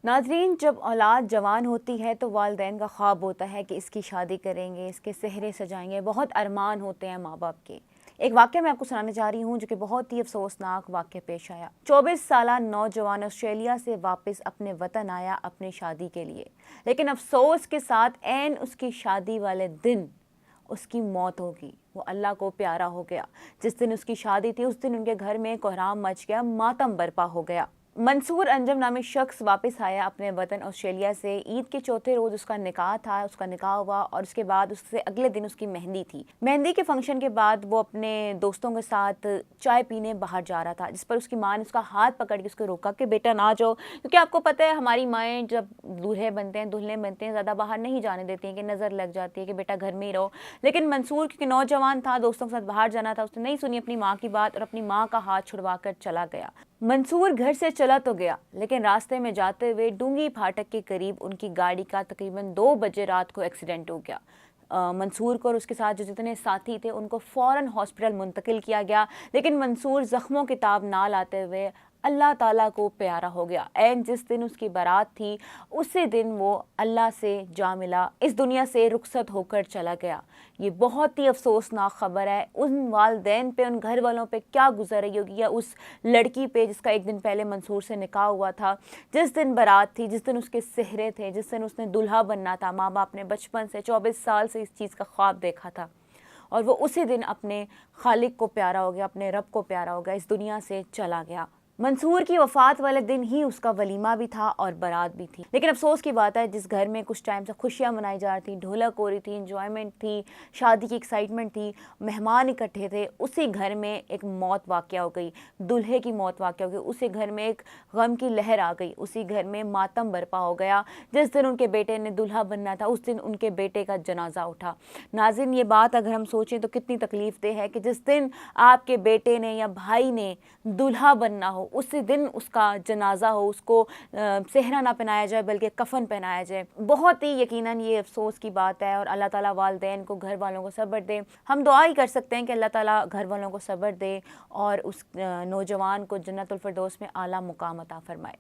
ناظرین، جب اولاد جوان ہوتی ہے تو والدین کا خواب ہوتا ہے کہ اس کی شادی کریں گے، اس کے سہرے سجائیں گے، بہت ارمان ہوتے ہیں ماں باپ کے۔ ایک واقعہ میں آپ کو سنانے جا رہی ہوں جو کہ بہت ہی افسوسناک واقعہ پیش آیا۔ 24 سالہ نوجوان آسٹریلیا سے واپس اپنے وطن آیا اپنی شادی کے لیے، لیکن افسوس کے ساتھ عین اس کی شادی والے دن اس کی موت ہوگی۔ وہ اللہ کو پیارا ہو گیا۔ جس دن اس کی شادی تھی اس دن ان کے گھر میں کوہرام مچ گیا، ماتم برپا ہو گیا۔ منصور انجم نامی شخص واپس آیا اپنے وطن آسٹریلیا سے۔ عید کے چوتھے روز اس کا نکاح تھا، اس کا نکاح ہوا اور اس کے بعد اس سے اگلے دن اس کی مہندی تھی۔ مہندی کے فنکشن کے بعد وہ اپنے دوستوں کے ساتھ چائے پینے باہر جا رہا تھا، جس پر اس کی ماں نے اس کا ہاتھ پکڑ کے اس کو روکا کہ بیٹا نہ جاؤ، کیونکہ آپ کو پتہ ہے ہماری مائیں جب دولہے بنتے ہیں دلہنے بنتے ہیں زیادہ باہر نہیں جانے دیتی ہیں کہ نظر لگ جاتی ہے کہ بیٹا گھر میں ہی رہو۔ لیکن منصور کیونکہ نوجوان تھا، دوستوں کے ساتھ باہر جانا تھا، اس نے نہیں سنی اپنی ماں کی بات اور اپنی ماں کا ہاتھ چھڑوا کر چلا گیا۔ منصور گھر سے چلا تو گیا لیکن راستے میں جاتے ہوئے ڈونگی پھاٹک کے قریب ان کی گاڑی کا تقریباً 2 بجے رات کو ایکسیڈنٹ ہو گیا۔ منصور کو اور اس کے ساتھ جو جتنے ساتھی تھے ان کو فوراً ہاسپٹل منتقل کیا گیا، لیکن منصور زخموں کی تاب نہ لاتے ہوئے اللہ تعالیٰ کو پیارا ہو گیا۔ عین جس دن اس کی بارات تھی اسی دن وہ اللہ سے جا ملا، اس دنیا سے رخصت ہو کر چلا گیا۔ یہ بہت ہی افسوسناک خبر ہے۔ ان والدین پہ، ان گھر والوں پہ کیا گزر رہی ہوگی، یا اس لڑکی پہ جس کا ایک دن پہلے منصور سے نکاح ہوا تھا، جس دن بارات تھی، جس دن اس کے سہرے تھے، جس دن اس نے دلہا بننا تھا۔ ماں باپ نے بچپن سے 24 سال سے اس چیز کا خواب دیکھا تھا اور وہ اسی دن اپنے خالق کو پیارا ہو گیا، اپنے رب کو پیارا ہو گیا، اس دنیا سے چلا گیا۔ منصور کی وفات والے دن ہی اس کا ولیمہ بھی تھا اور بارات بھی تھی، لیکن افسوس کی بات ہے جس گھر میں کچھ ٹائم سے خوشیاں منائی جا رہی تھیں، ڈھولک ہو رہی تھی، انجوائمنٹ تھی، شادی کی ایکسائٹمنٹ تھی، مہمان اکٹھے تھے، اسی گھر میں ایک موت واقع ہو گئی، دلہے کی موت واقع ہو گئی، اسی گھر میں ایک غم کی لہر آ گئی، اسی گھر میں ماتم برپا ہو گیا۔ جس دن ان کے بیٹے نے دلہا بننا تھا اس دن ان کے بیٹے کا جنازہ اٹھا۔ ناظرین، یہ بات اگر ہم سوچیں تو کتنی تکلیف دہ ہے کہ جس دن آپ کے بیٹے نے یا بھائی نے دلہا بننا ہو اسی دن اس کا جنازہ ہو، اس کو صحرا نہ پہنایا جائے بلکہ کفن پہنایا جائے۔ بہت ہی یقیناً یہ افسوس کی بات ہے اور اللہ تعالیٰ والدین کو، گھر والوں کو صبر دے۔ ہم دعا ہی کر سکتے ہیں کہ اللہ تعالیٰ گھر والوں کو صبر دے اور اس نوجوان کو جنت الفردوس میں اعلیٰ مقام عطا فرمائے۔